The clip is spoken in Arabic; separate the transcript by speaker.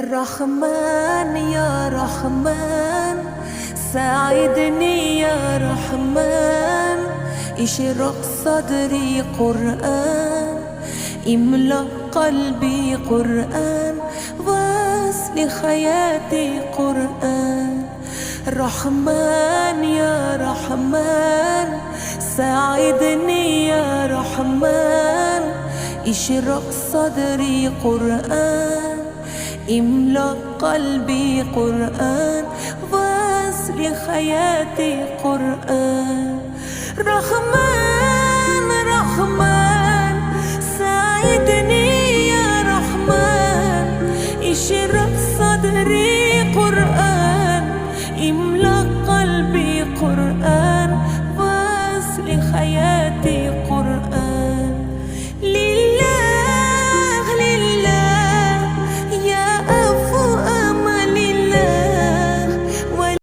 Speaker 1: رحمن يا رحمن ساعدني يا رحمن، اشرق صدري قرآن، املأ قلبي قرآن، واسل حياتي قرآن. رحمن يا رحمن ساعدني يا رحمن، اشرق صدري قرآن، املأ قلبي قرآن، واسل حياتي قرآن. رحمن رحمن ساعدني يا رحمن، اشرق صدري قرآن، املأ قلبي قرآن، واسل حياتي